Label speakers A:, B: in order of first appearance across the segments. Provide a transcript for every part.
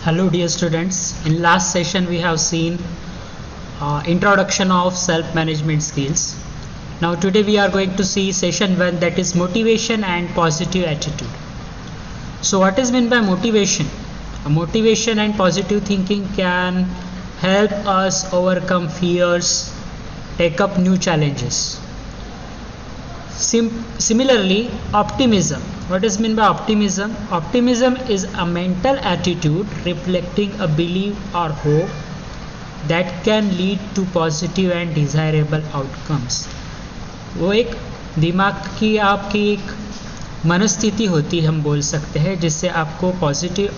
A: Hello dear students, in last session we have seen introduction of self-management skills. Now today we are going to see session 1, that is motivation and positive attitude. So what is meant by motivation? Motivation and positive thinking can help us overcome fears, take up new challenges. Similarly, optimism. What is meant by optimism? Optimism is a mental attitude reflecting a belief or hope that can lead to positive and desirable outcomes. वो एक दिमाग की आपकी एक मनस्थिति होती है, हम बोल सकते हैं, जिससे आपको पॉजिटिव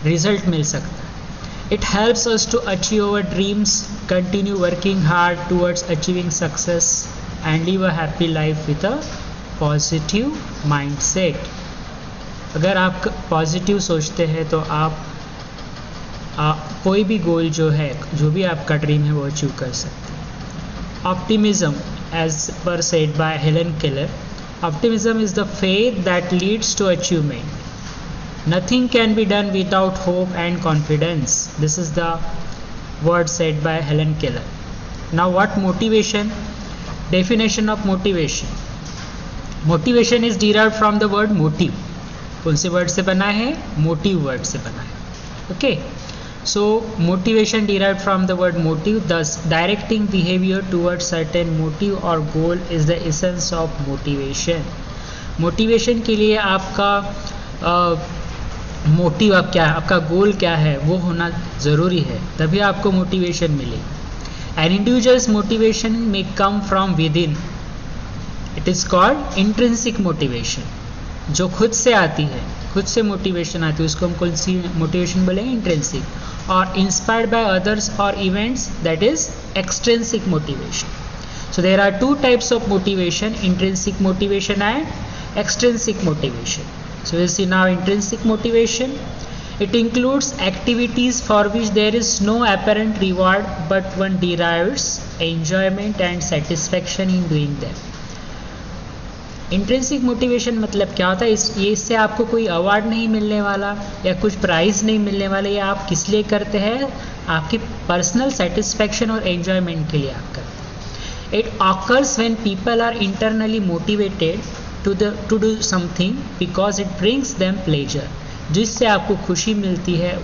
A: रिजल्ट मिल सकता है. It helps us to achieve our dreams, continue working hard towards achieving success and live a happy life with a positive mindset. अगर आप पॉजिटिव सोचते हैं तो आप कोई भी गोल जो है, जो भी आपका ड्रीम है, वो अचीव कर सकते हैं. Optimism, as per said by Helen Keller, optimism is the faith that leads to achievement. Nothing can be done without hope and confidence. This is the word said by Helen Keller. Now what motivation? Definition of motivation. Motivation is derived from the word motive. कौन से word से बना है? Motive word से बना है. Okay, so motivation derived from the word motive. Thus directing behaviour toward certain motive और goal is the essence of motivation. Motivation के लिए आपका मोटिव आप क्या, आपका गोल क्या है, वो होना ज़रूरी है, तभी आपको मोटिवेशन मिलेगी. An individual's motivation may come from within. It is called intrinsic motivation. जो खुद से आती है, खुद से मोटिवेशन आती है, उसको हम कौन सी मोटिवेशन बोलेंगे? इंट्रिंसिक. और inspired by others or events, that is extrinsic motivation. So there are two types of motivation: intrinsic motivation and extrinsic motivation. So we'll see now intrinsic motivation. It includes activities for which there is no apparent reward but one derives enjoyment and satisfaction in doing them. Intrinsic motivation मतलब क्या होता है? इससे आपको कोई award नहीं मिलने वाला या कुछ प्राइज़ नहीं मिलने वाला. ये आप किस लिए करते हैं? आपकी पर्सनल सेटिस्फैक्शन और एन्जॉयमेंट के लिए आप करते हैं. It occurs when people are internally motivated to do something because it brings them pleasure. जिससे आपको खुशी मिलती है,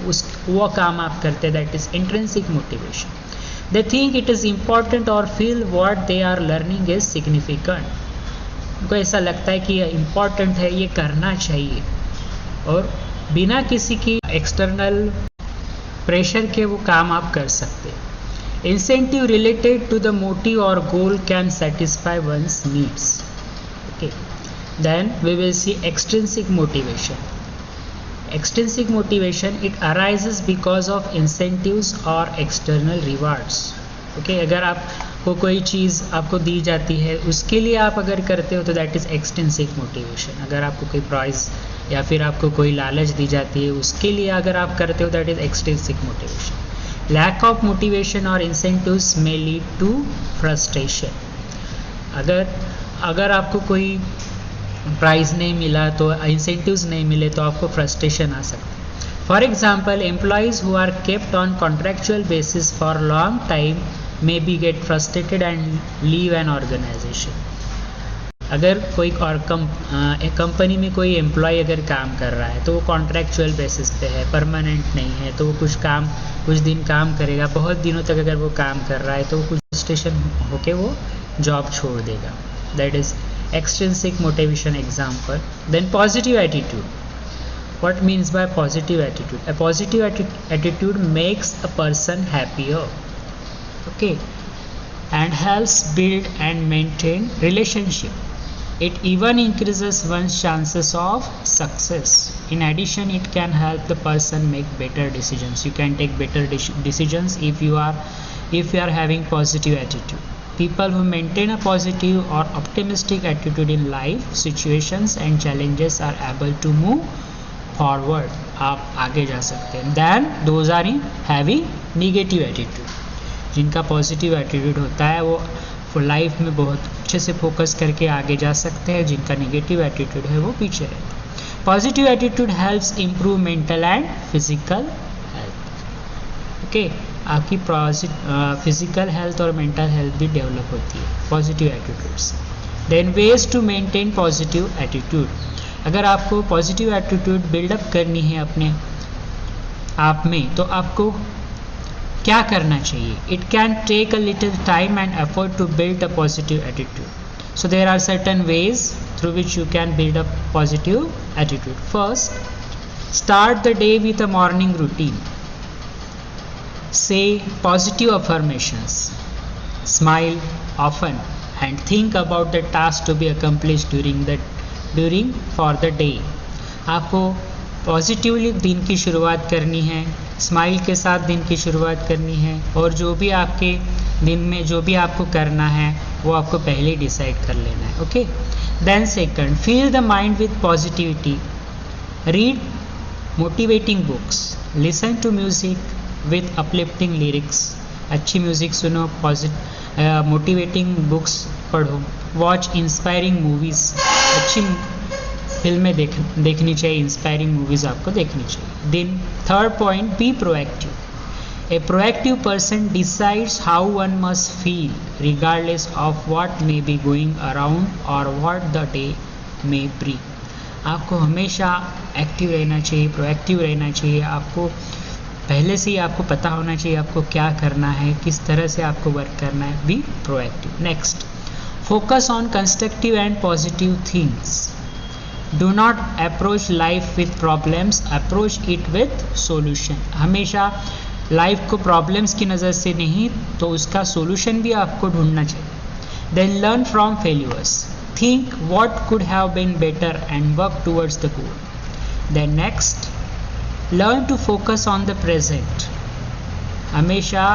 A: वो काम आप करते हैं. That is intrinsic motivation. They think it is important और feel what they are learning is significant. उनको ऐसा लगता है कि ये इम्पॉर्टेंट है, ये करना चाहिए, और बिना किसी की एक्सटर्नल प्रेशर के वो काम आप कर सकते हैं. Incentive related to the motive और goal can satisfy one's needs. Okay, then we will see extrinsic motivation. Extrinsic motivation, it arises because of incentives or external rewards. Okay, अगर आपको कोई चीज़ आपको दी जाती है, उसके लिए आप अगर करते हो तो दैट इज़ एक्सटेंसिक मोटिवेशन. अगर आपको कोई प्राइज़ या फिर आपको कोई लालच दी जाती है, उसके लिए अगर आप करते हो, that is extrinsic motivation. Lack of motivation और incentives may lead to frustration. अगर आपको कोई प्राइज़ नहीं मिला, तो इंसेंटिव्स नहीं मिले, तो आपको फ्रस्ट्रेशन आ सकता है. For example, employees who are kept on contractual basis for long time may be get frustrated and leave an organisation. अगर कोई और कंपनी में कोई एम्प्लॉय अगर काम कर रहा है, तो वो कॉन्ट्रैक्चुअल बेसिस पे है, परमानेंट नहीं है, तो वो कुछ दिन काम करेगा. बहुत दिनों तक अगर वो काम कर रहा है, तो वो कुछ फ्रस्ट्रेशन होके वो जॉब छोड़ देगा. That is extrinsic motivation example. Then positive attitude. What means by positive attitude? A positive attitude makes a person happier, okay, and helps build and maintain relationship. It even increases one's chances of success. In addition, it can help the person make better decisions. You can take better decisions if you are having positive attitude. People who maintain a positive or optimistic attitude in life, situations and challenges are able to move forward. आप आगे जा सकते हैं. Then those are having negative attitude. जिनका positive attitude होता है, वो life में बहुत अच्छे से फोकस करके आगे जा सकते हैं. जिनका नेगेटिव एटीट्यूड है, वो पीछे रहते हैं. Positive attitude helps improve mental and physical okay आपकी फिजिकल हेल्थ और मेंटल हेल्थ भी डेवलप होती है positive attitudes. Then ways to maintain positive attitude, अगर आपको पॉजिटिव एटीट्यूड बिल्डअप करनी है अपने आप में तो आपको क्या करना चाहिए? It can take a little time and effort to build a positive attitude. So there are certain ways through which you can build up positive attitude. First, start the day with a morning routine. Say positive affirmations. Smile often and think about the task to be accomplished during for the day. आपको positively दिन की शुरुआत करनी है, smile के साथ दिन की शुरुआत करनी है और जो भी आपके दिन में जो भी आपको करना है वो आपको पहले डिसाइड कर लेना है. Okay. Then second, feel the mind with positivity. Read motivating books, listen to music with uplifting lyrics. अच्छी म्यूजिक सुनो, मोटिवेटिंग बुक्स पढ़ो. वॉच इंस्पायरिंग मूवीज, अच्छी फिल्में देखनी चाहिए, इंस्पायरिंग मूवीज आपको देखनी चाहिए. Then third point, be proactive. A proactive person decides how one must feel regardless of what may be going around or what the day may bring. आपको हमेशा active रहना चाहिए, प्रोएक्टिव रहना चाहिए. आपको पहले से ही आपको पता होना चाहिए आपको क्या करना है, किस तरह से आपको वर्क करना है. Be proactive. Next, focus on constructive and positive things. Do not approach life with problems, approach it with solution. हमेशा लाइफ को प्रॉब्लम्स की नज़र से नहीं तो उसका सोल्यूशन भी आपको ढूंढना चाहिए. Then learn from failures. Think what could have been better and work towards the goal. Then next, learn to focus on the present. हमेशा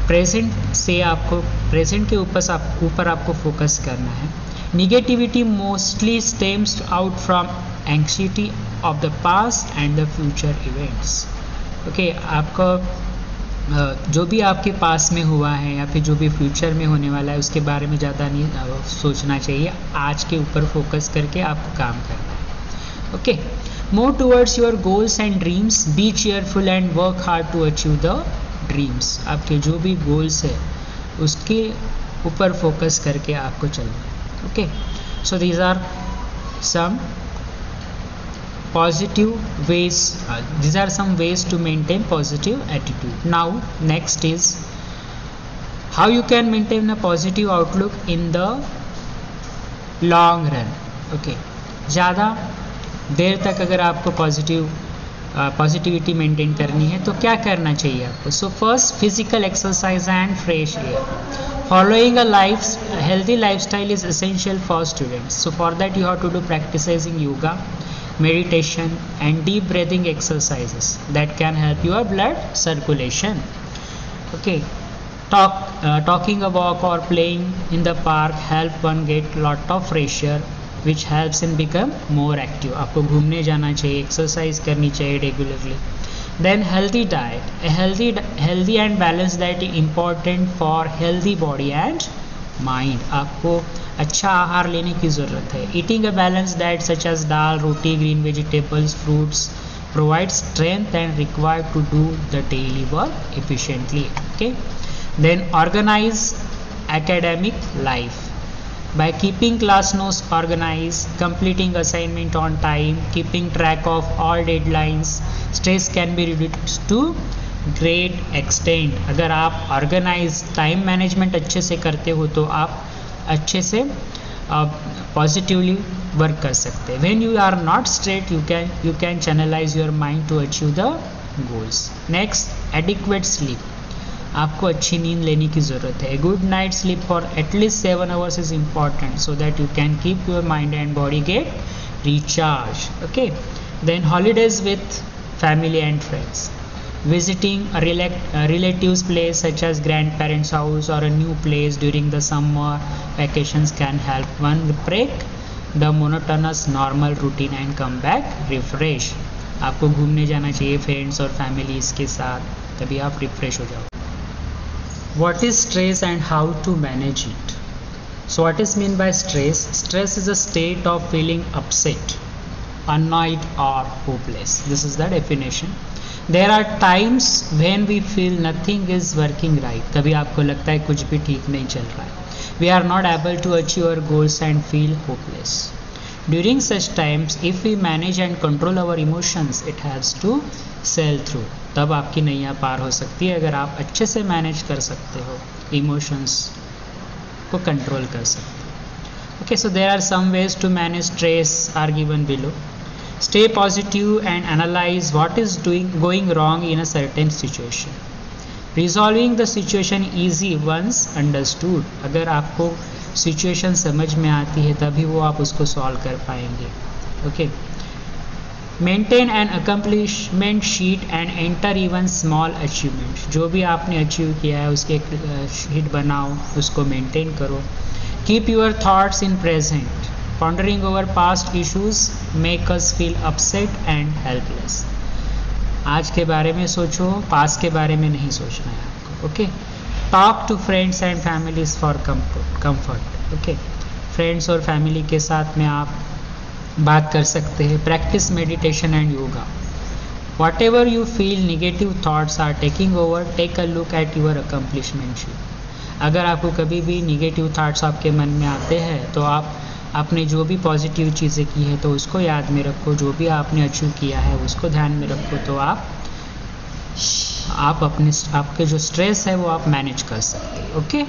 A: प्रेजेंट से आपको प्रेजेंट के ऊपर आपको फोकस करना है. Negativity mostly stems out from anxiety of the past and the future events. Okay. आपको जो भी आपके पास में हुआ है या फिर जो भी फ्यूचर में होने वाला है उसके बारे में ज़्यादा नहीं सोचना चाहिए. आज के ऊपर फोकस करके आपको काम करना है. Okay. Move towards your goals and dreams. Be cheerful and work hard to achieve the dreams. आपके जो भी गोल्स है उसके ऊपर फोकस करके आपको चलना है. Okay. So these are some positive ways, these are some ways to maintain positive attitude. Now next is how you can maintain a positive outlook in the long run. Okay, ज़्यादा देर तक अगर आपको positivity maintain करनी है तो क्या करना चाहिए आपको? So first, physical exercise and fresh air. Following a healthy lifestyle is essential for students. So for that you have to do practicing yoga, meditation and deep breathing exercises that can help your blood circulation. Okay. Talking a walk or playing in the park help one get lot of fresh air which helps in become more active. आपको घूमने जाना चाहिए, exercise करनी चाहिए regularly. Then healthy diet. A healthy and balanced diet is important for healthy body and mind. आपको अच्छा आहार लेने की ज़रूरत है. Eating a balanced diet such as dal, roti, green vegetables, fruits provides strength and required to do the daily work efficiently. Okay. Then organize academic life. By keeping class notes organized, completing assignment on time, keeping track of all deadlines, stress can be reduced to great extent. अगर आप organise time management अच्छे से करते हो तो आप अच्छे से पॉजिटिवली वर्क कर सकते हैं. When you are not straight, you can channelize your mind to achieve the goals. Next, adequate sleep. आपको अच्छी नींद लेने की ज़रूरत है. Good night sleep for at least 7 hours is important so that you can keep your mind and body get recharge. Okay. Then holidays with family and friends. Visiting a relative's place such as grandparents' house or a new place during the summer vacations can help one break the monotonous normal routine and come back refreshed. आपको घूमने जाना चाहिए friends और families के साथ, तभी आप refresh हो जाओ. What is stress and how to manage it? So what is meant by stress? Stress is a state of feeling upset, annoyed or hopeless. This is the definition. There are times when we feel nothing is working right, कभी आपको लगता है कुछ भी ठीक नहीं चल रहा है. We are not able to achieve our goals and feel hopeless. During such times if we manage and control our emotions it has to sail through. तब आपकी नैया पार हो सकती है अगर आप अच्छे से मैनेज कर सकते हो, इमोशंस को कंट्रोल कर सकते हो. Okay, so there are some ways to manage stress are given below. Stay positive and analyze what is going wrong in a certain situation. Resolving the situation easy once understood. अगर आपको situation समझ में आती है तभी वो आप उसको सॉल्व कर पाएंगे. Okay. Maintain an accomplishment sheet and enter even small achievements. जो भी आपने अचीव किया है उसकी एक शीट बनाओ, उसको मेंटेन करो. Keep your thoughts in present. Pondering over past issues make us feel upset and helpless. आज के बारे में सोचो, पास्ट के बारे में नहीं सोचना है आपको. Okay. Talk to friends and families for comfort. Okay. Friends और फैमिली के साथ में आप बात कर सकते हैं. Practice meditation and yoga. Whatever you feel negative thoughts are taking over, take a look at your accomplishment sheet. अगर आपको कभी भी निगेटिव थाट्स आपके मन में आते हैं तो आप आपने जो भी पॉजिटिव चीज़ें की है तो उसको याद में रखो, जो भी आपने अचीव किया है उसको ध्यान में रखो, तो आप अपने आपके जो स्ट्रेस है वो आप मैनेज कर सकते हैं. ओके.